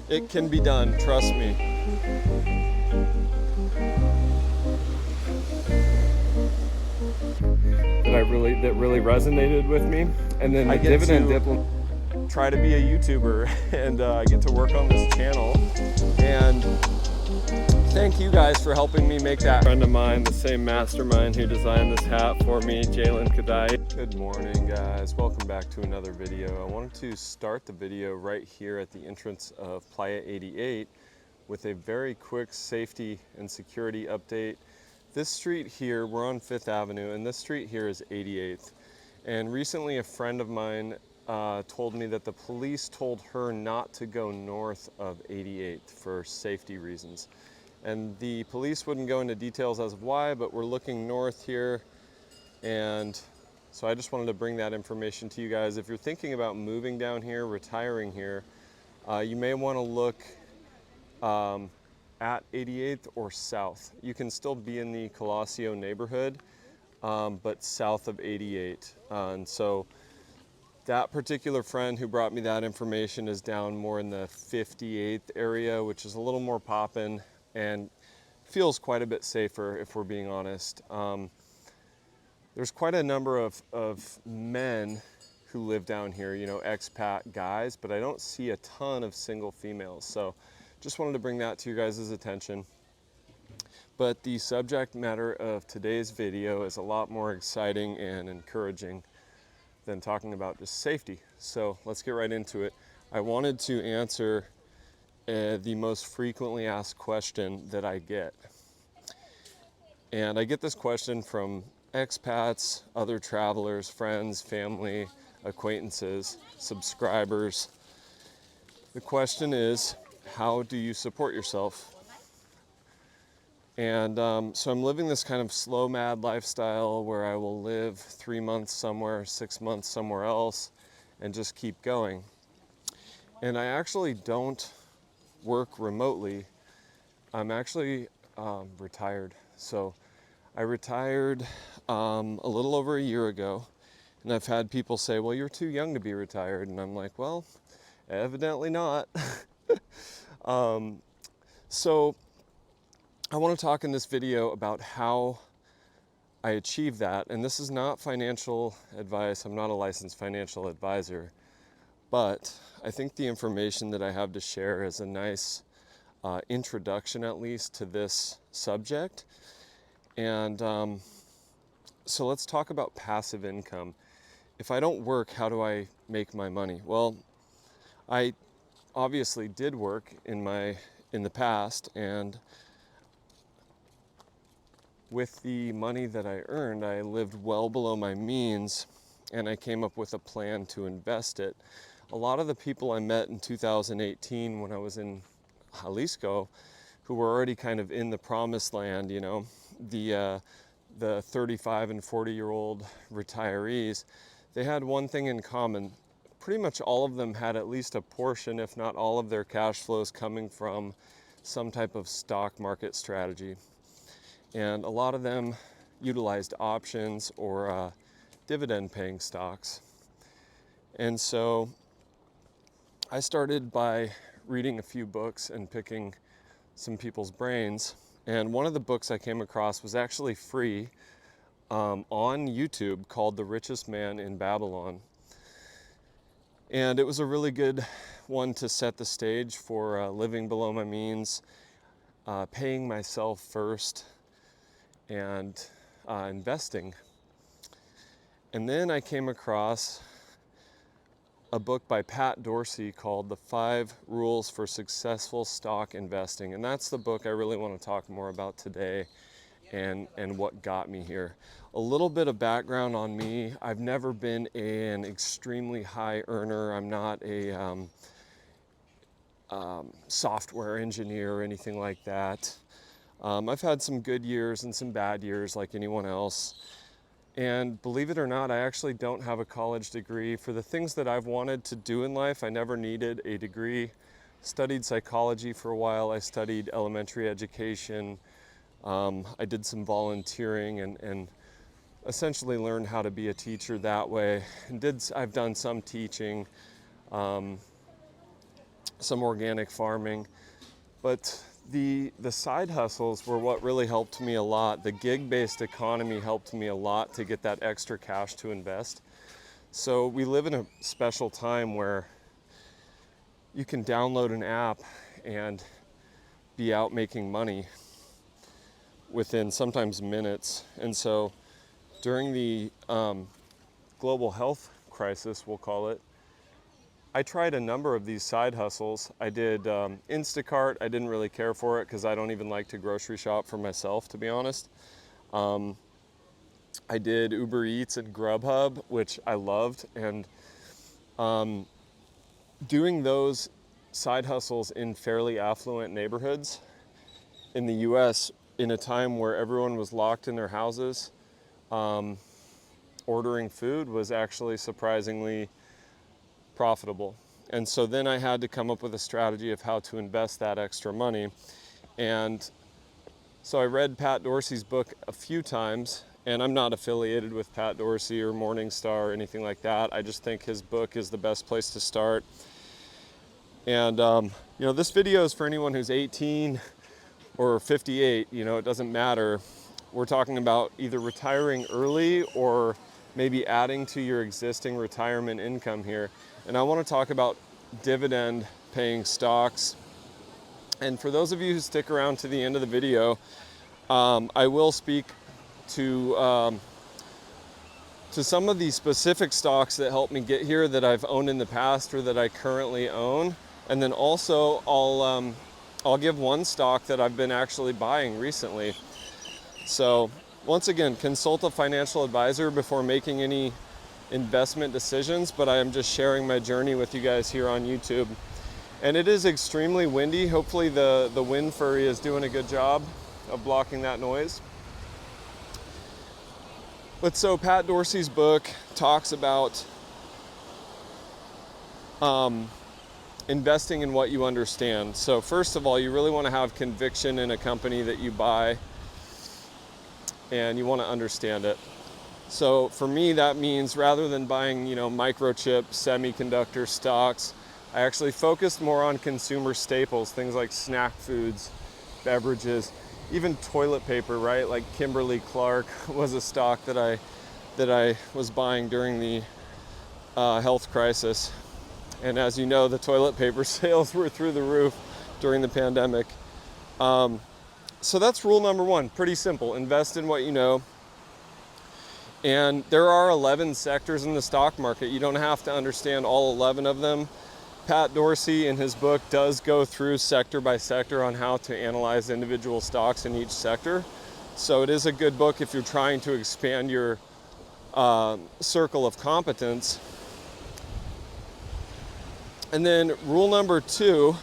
It can be done, trust me. That really resonated with me. And then the dividend diplomat. Try to be a YouTuber and I get to work on this channel. And thank you guys for helping me make that. A friend of mine, the same mastermind who designed this hat for me, Jalen Kadai. Good morning, guys. Welcome back to another video. I wanted to start the video right here at the entrance of Playa 88 with a very quick safety and security update. This street here, we're on 5th Avenue, and this street here is 88th. And recently a friend of mine told me that the police told her not to go north of 88th for safety reasons. And the police wouldn't go into details as of why, but we're looking north here. And so I just wanted to bring that information to you guys. If you're thinking about moving down here, retiring here, you may want to look at 88th or south. You can still be in the Colosio neighborhood, but south of 88. And so that particular friend who brought me that information is down more in the 58th area, which is a little more poppin' and feels quite a bit safer, if we're being honest. There's quite a number of men who live down here, you know, expat guys, but I don't see a ton of single females. So just wanted to bring that to you guys' attention. But the subject matter of today's video is a lot more exciting and encouraging than talking about just safety. So let's get right into it. I wanted to answer the most frequently asked question that I get. And I get this question from expats, other travelers, friends, family, acquaintances, subscribers. The question is, how do you support yourself? And so I'm living this kind of slow, mad lifestyle where I will live 3 months somewhere, 6 months somewhere else, and just keep going. And I actually don't work remotely. I'm actually retired. So I retired a little over a year ago, and I've had people say, well, you're too young to be retired. And I'm like, well, evidently not. So I want to talk in this video about how I achieve that. And this is not financial advice. I'm not a licensed financial advisor, but I think the information that I have to share is a nice introduction, at least, to this subject. And so let's talk about passive income. If I don't work, how do I make my money? Well, I obviously did work in the past, and with the money that I earned, I lived well below my means, and I came up with a plan to invest it. A lot of the people I met in 2018 when I was in Jalisco, who were already kind of in the promised land, you know, the 35 and 40-year-old retirees, they had one thing in common. Pretty much all of them had at least a portion, if not all of their cash flows coming from some type of stock market strategy. And a lot of them utilized options or dividend paying stocks. And so I started by reading a few books and picking some people's brains. And one of the books I came across was actually free on YouTube, called The Richest Man in Babylon. And it was a really good one to set the stage for living below my means, paying myself first, and investing. And then I came across a book by Pat Dorsey called The 5 Rules for Successful Stock Investing. And that's the book I really want to talk more about today, and what got me here. A little bit of background on me. I've never been an extremely high earner. I'm not a software engineer or anything like that. I've had some good years and some bad years like anyone else. And believe it or not, I actually don't have a college degree. For the things that I've wanted to do in life, I never needed a degree. studied psychology for a while. I studied elementary education. I did some volunteering and essentially learned how to be a teacher that way. I've done some teaching, some organic farming, but the side hustles were what really helped me a lot. The gig-based economy helped me a lot to get that extra cash to invest. So we live in a special time where you can download an app and be out making money within sometimes minutes. And so during the global health crisis, we'll call it, I tried a number of these side hustles. I did Instacart. I didn't really care for it because I don't even like to grocery shop for myself, to be honest. I did Uber Eats and Grubhub, which I loved. And doing those side hustles in fairly affluent neighborhoods in the US in a time where everyone was locked in their houses, ordering food was actually surprisingly profitable. And so then I had to come up with a strategy of how to invest that extra money. And so I read Pat Dorsey's book a few times, and I'm not affiliated with Pat Dorsey or Morningstar or anything like that. I just think his book is the best place to start. And this video is for anyone who's 18 or 58, it doesn't matter. We're talking about either retiring early or maybe adding to your existing retirement income here. And I want to talk about dividend paying stocks. And for those of you who stick around to the end of the video, I will speak to some of the specific stocks that helped me get here that I've owned in the past or that I currently own. And then also I'll give one stock that I've been actually buying recently. So once again, consult a financial advisor before making any investment decisions, but I am just sharing my journey with you guys here on YouTube. And it is extremely windy. Hopefully the wind furry is doing a good job of blocking that noise. But so Pat Dorsey's book talks about investing in what you understand. So first of all, you really want to have conviction in a company that you buy, and you want to understand it. So for me, that means rather than buying, microchip, semiconductor stocks, I actually focused more on consumer staples, things like snack foods, beverages, even toilet paper, right? Like Kimberly-Clark was a stock that I was buying during the health crisis. And as you know, the toilet paper sales were through the roof during the pandemic. So that's rule number one, pretty simple, invest in what you know. And there are 11 sectors in the stock market. You don't have to understand all 11 of them. Pat Dorsey in his book does go through sector by sector on how to analyze individual stocks in each sector. So it is a good book if you're trying to expand your circle of competence. And then rule number two,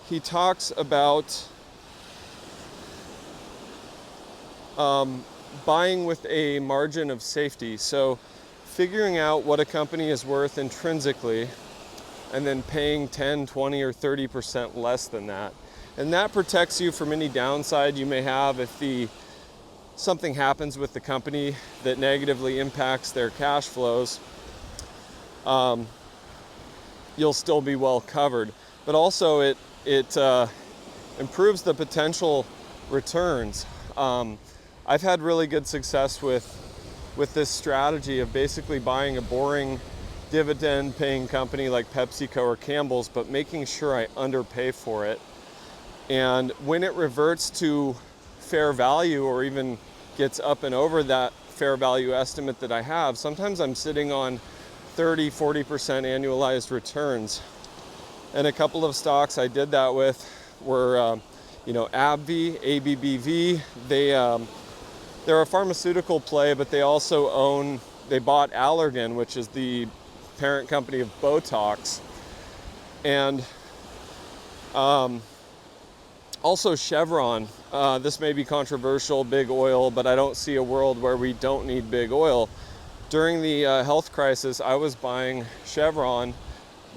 he talks about buying with a margin of safety. So figuring out what a company is worth intrinsically and then paying 10, 20, or 30% less than that. And that protects you from any downside you may have if something happens with the company that negatively impacts their cash flows. You'll still be well covered. But also it improves the potential returns. I've had really good success with this strategy of basically buying a boring dividend paying company like PepsiCo or Campbell's, but making sure I underpay for it. And when it reverts to fair value or even gets up and over that fair value estimate that I have, sometimes I'm sitting on 30, 40% annualized returns. And a couple of stocks I did that with were, AbbVie, ABBV. They're a pharmaceutical play, but they also they bought Allergan, which is the parent company of Botox. And also Chevron. This may be controversial, big oil, but I don't see a world where we don't need big oil. During the health crisis, I was buying Chevron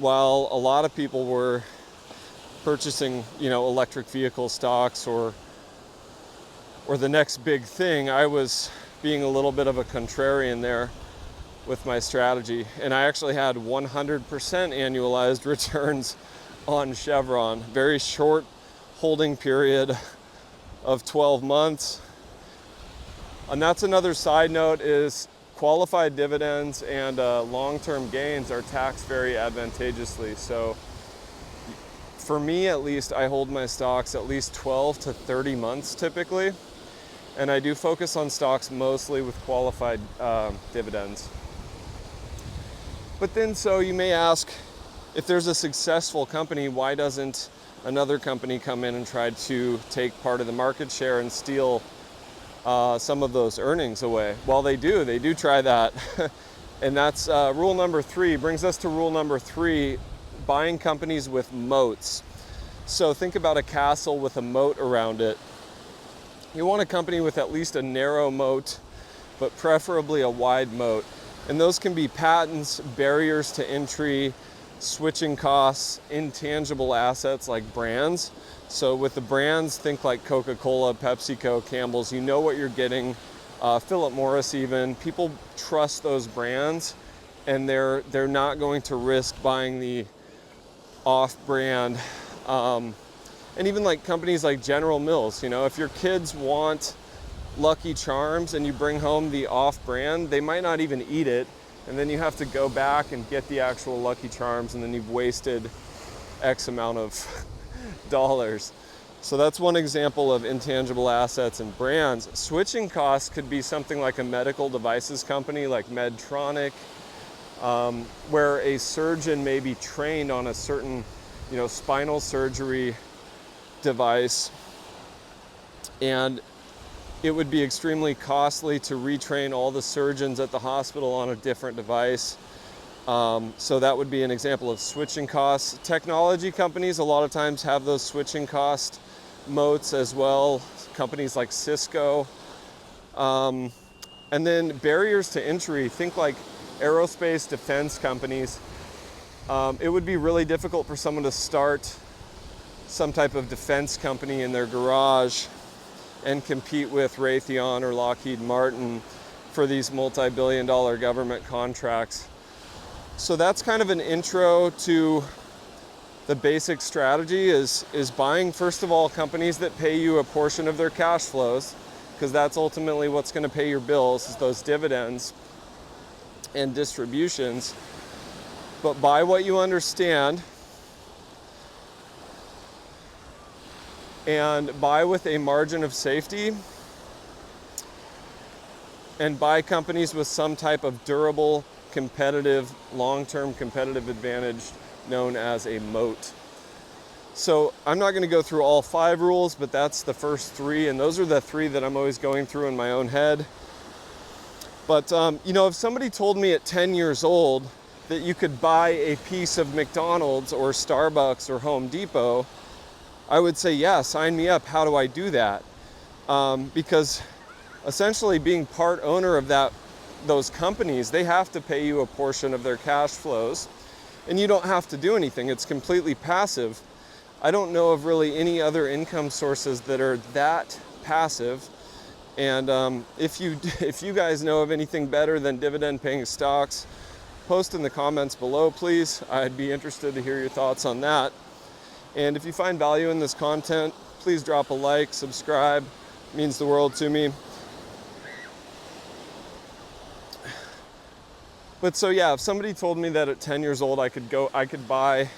while a lot of people were purchasing, electric vehicle stocks or the next big thing, I was being a little bit of a contrarian there with my strategy. And I actually had 100% annualized returns on Chevron. Very short holding period of 12 months. And that's another side note, is qualified dividends and long-term gains are taxed very advantageously. So for me, at least, I hold my stocks at least 12 to 30 months typically. And I do focus on stocks mostly with qualified dividends. But then, so you may ask, if there's a successful company, why doesn't another company come in and try to take part of the market share and steal some of those earnings away? Well, they do try that. And that's rule number 3, brings us to rule number 3, buying companies with moats. So think about a castle with a moat around it. You want a company with at least a narrow moat, but preferably a wide moat. And those can be patents, barriers to entry, switching costs, intangible assets like brands. So with the brands, think like Coca-Cola, PepsiCo, Campbell's, you know what you're getting. Philip Morris even, people trust those brands, and they're not going to risk buying the off-brand. And even like companies like General Mills, if your kids want Lucky Charms and you bring home the off-brand, they might not even eat it, and then you have to go back and get the actual Lucky Charms, and then you've wasted X amount of dollars. So that's one example of intangible assets and brands. Switching costs could be something like a medical devices company like Medtronic, where a surgeon may be trained on a certain, spinal surgery device, and it would be extremely costly to retrain all the surgeons at the hospital on a different device. So that would be an example of switching costs. Technology companies a lot of times have those switching cost moats as well, companies like Cisco. And then barriers to entry, think like aerospace defense companies. It would be really difficult for someone to start some type of defense company in their garage and compete with Raytheon or Lockheed Martin for these multi-billion-dollar government contracts. So that's kind of an intro to the basic strategy, is buying, first of all, companies that pay you a portion of their cash flows, because that's ultimately what's going to pay your bills, is those dividends and distributions. But buy what you understand, and buy with a margin of safety, and buy companies with some type of durable, competitive, long-term competitive advantage known as a moat. So I'm not going to go through all 5 rules, but that's the first 3, and those are the 3 that I'm always going through in my own head. But if somebody told me at 10 years old that you could buy a piece of McDonald's or Starbucks or Home Depot, I would say, yeah, sign me up. How do I do that? Because essentially being part owner of those companies, they have to pay you a portion of their cash flows, and you don't have to do anything. It's completely passive. I don't know of really any other income sources that are that passive. And if you guys know of anything better than dividend-paying stocks, post in the comments below, please. I'd be interested to hear your thoughts on that. And if you find value in this content, please drop a like, subscribe. It means the world to me. But so yeah, if somebody told me that at 10 years old I could buy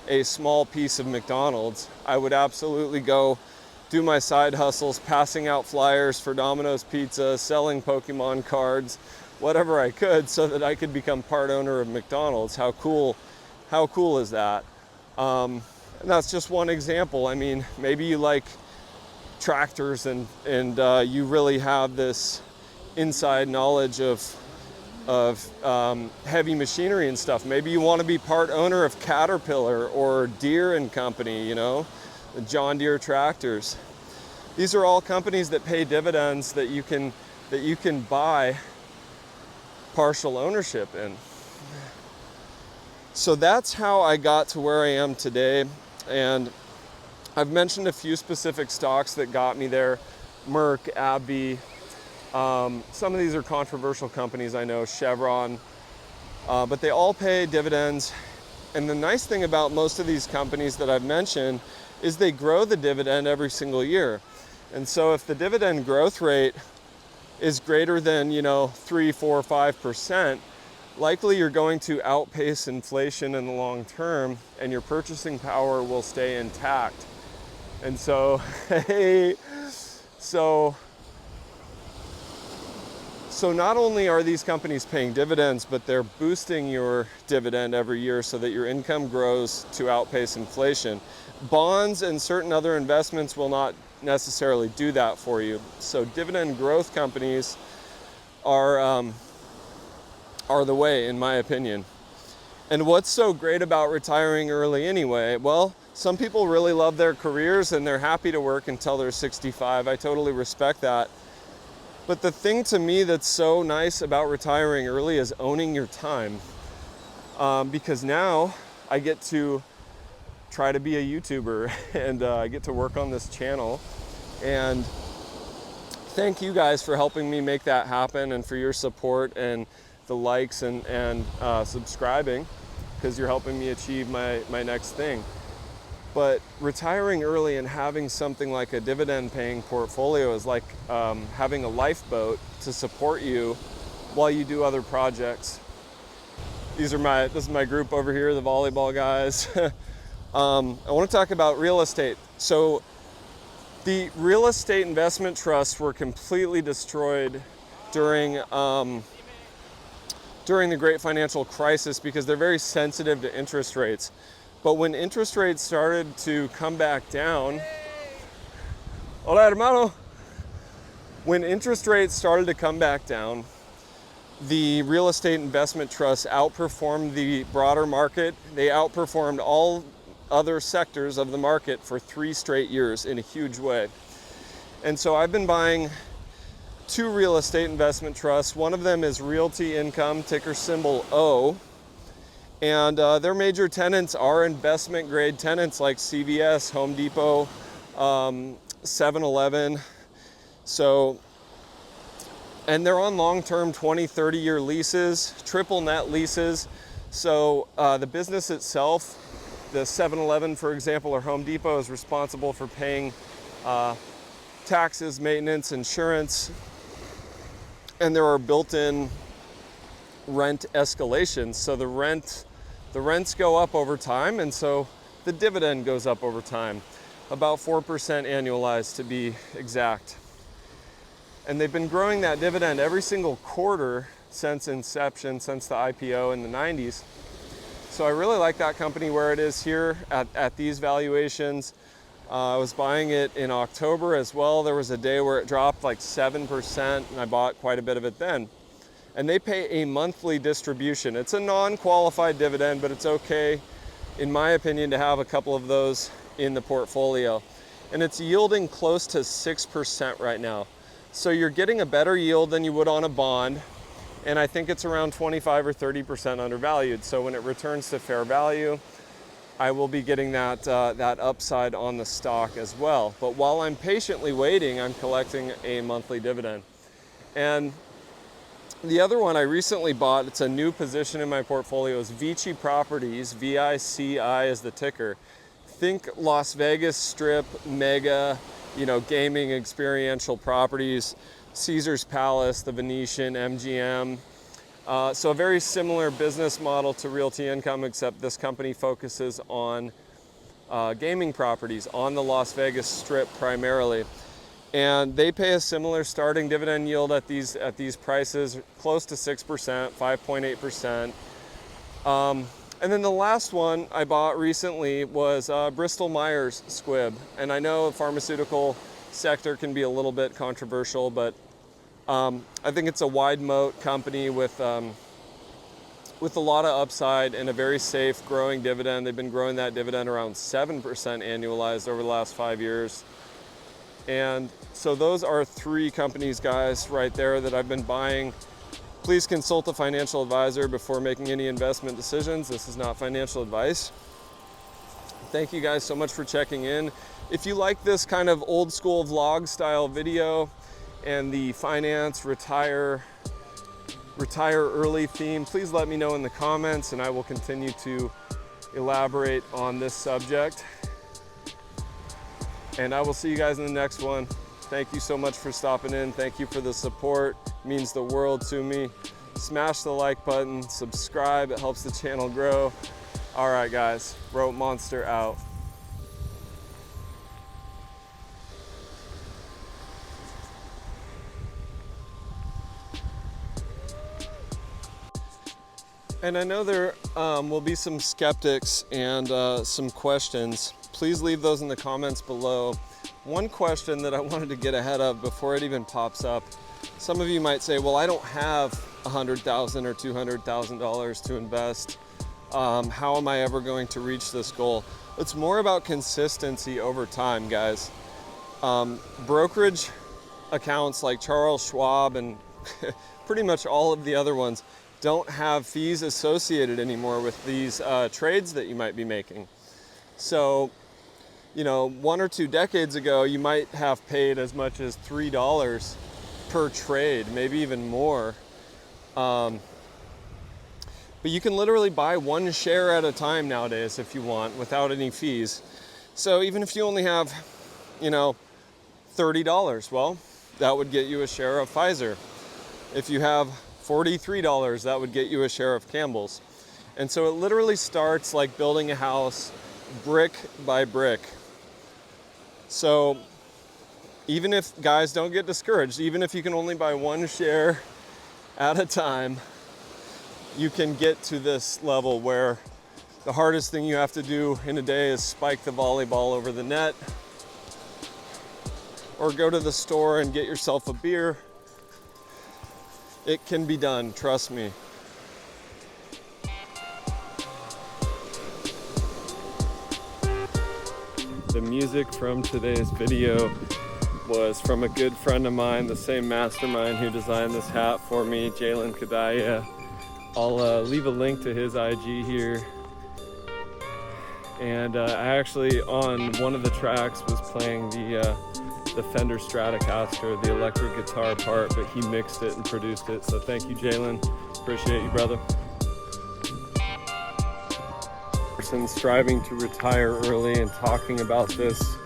a small piece of McDonald's, I would absolutely go do my side hustles, passing out flyers for Domino's Pizza, selling Pokemon cards, whatever I could, so that I could become part owner of McDonald's. How cool is that? And that's just one example. I mean, maybe you like tractors and you really have this inside knowledge of heavy machinery and stuff. Maybe you want to be part owner of Caterpillar or Deere and Company, the John Deere tractors. These are all companies that pay dividends that you can buy partial ownership in. So that's how I got to where I am today. And I've mentioned a few specific stocks that got me there. Merck, AbbVie. Some of these are controversial companies, I know, Chevron, but they all pay dividends. And the nice thing about most of these companies that I've mentioned is they grow the dividend every single year. And so if the dividend growth rate is greater than, 3, 4, 5%, likely you're going to outpace inflation in the long term, and your purchasing power will stay intact. And so, so not only are these companies paying dividends, but they're boosting your dividend every year so that your income grows to outpace inflation. Bonds and certain other investments will not necessarily do that for you. So dividend growth companies are the way, in my opinion. And what's so great about retiring early anyway? Well, some people really love their careers and they're happy to work until they're 65. I totally respect that. But the thing to me that's so nice about retiring early is owning your time. Because now I get to try to be a YouTuber and I get to work on this channel. And thank you guys for helping me make that happen and for your support and the likes and subscribing, because you're helping me achieve my next thing. But retiring early and having something like a dividend paying portfolio is like having a lifeboat to support you while you do other projects. This is my group over here, the volleyball guys. I want to talk about real estate. So the real estate investment trusts were completely destroyed during the Great Financial Crisis because they're very sensitive to interest rates. But when interest rates started to come back down, hola hermano. When interest rates started to come back down, the real estate investment trusts outperformed the broader market. They outperformed all other sectors of the market for 3 straight years in a huge way. And so I've been buying 2 real estate investment trusts. One of them is Realty Income, ticker symbol O. And their major tenants are investment grade tenants like CVS, Home Depot, 7-Eleven. So, and they're on long-term 20, 30-year leases, triple net leases. So the business itself, the 7-Eleven, for example, or Home Depot, is responsible for paying taxes, maintenance, insurance, and there are built-in rent escalations. So the rents go up over time, and so the dividend goes up over time, about 4% annualized to be exact. And they've been growing that dividend every single quarter since inception, since the IPO in the 90s. So I really like that company where it is here at these valuations. I was buying it in October as well. There was a day where it dropped like 7%, and I bought quite a bit of it then. And they pay a monthly distribution. It's a non-qualified dividend, but it's okay, in my opinion, to have a couple of those in the portfolio. And it's yielding close to 6% right now. So you're getting a better yield than you would on a bond. And I think it's around 25 or 30% undervalued. So when it returns to fair value, I will be getting that upside on the stock as well. But while I'm patiently waiting, I'm collecting a monthly dividend. And the other one I recently bought, it's a new position in my portfolio, is Vici Properties. VICI is the ticker. Think Las Vegas Strip, mega, gaming experiential properties, Caesars Palace, the Venetian, MGM. So a very similar business model to Realty Income, except this company focuses on gaming properties on the Las Vegas Strip primarily. And they pay a similar starting dividend yield at these prices, close to 6%, 5.8%. And then the last one I bought recently was Bristol Myers Squibb. And I know the pharmaceutical sector can be a little bit controversial, but I think it's a wide moat company with a lot of upside and a very safe growing dividend. They've been growing that dividend around 7% annualized over the last 5 years. And so those are 3 companies, guys, right there that I've been buying Please consult a financial advisor before making any investment decisions. This is not financial advice. Thank you guys so much for checking in. If you like this kind of old school vlog style video and the finance retire early theme, please let me know in the comments and I will continue to elaborate on this subject. And I will see you guys in the next one. Thank you so much for stopping in. Thank you for the support. It means the world to me. Smash the like button, subscribe, it helps the channel grow. All right guys, Rope Monster out. And I know there will be some skeptics and some questions. Please leave those in the comments below. One question that I wanted to get ahead of before it even pops up. Some of you might say, well, I don't have $100,000 or $200,000 to invest. How am I ever going to reach this goal? It's more about consistency over time, guys. Brokerage accounts like Charles Schwab and pretty much all of the other ones don't have fees associated anymore with these trades that you might be making. So, you know, 1 or 2 decades ago, you might have paid as much as $3 per trade, maybe even more. But you can literally buy 1 share at a time nowadays if you want without any fees. So even if you only have, you know, $30, well, that would get you a share of Pfizer. If you have $43, that would get you a share of Campbell's. And so it literally starts like building a house brick by brick. So even if, guys, don't get discouraged, even if you can only buy 1 share at a time, you can get to this level where the hardest thing you have to do in a day is spike the volleyball over the net or go to the store and get yourself a beer. It can be done, trust me. The music from today's video was from a good friend of mine, the same mastermind who designed this hat for me, Jalen Kadaya. I'll leave a link to his IG here. And I actually, on one of the tracks, was playing the Fender Stratocaster, the electric guitar part, but he mixed it and produced it. So thank you, Jalen. Appreciate you, brother. Person striving to retire early and talking about this.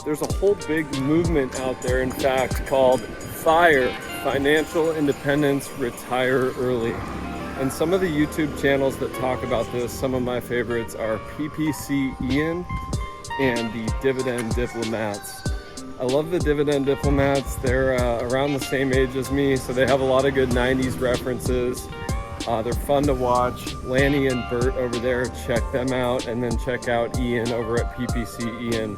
There's a whole big movement out there, in fact, called FIRE, Financial Independence, Retire Early. And some of the YouTube channels that talk about this, some of my favorites are PPC Ian and the Dividend Diplomats. I love the Dividend Diplomats. They're around the same age as me, so they have a lot of good 90s references. They're fun to watch. Lanny and Bert over there, check them out, and then check out Ian over at PPC Ian.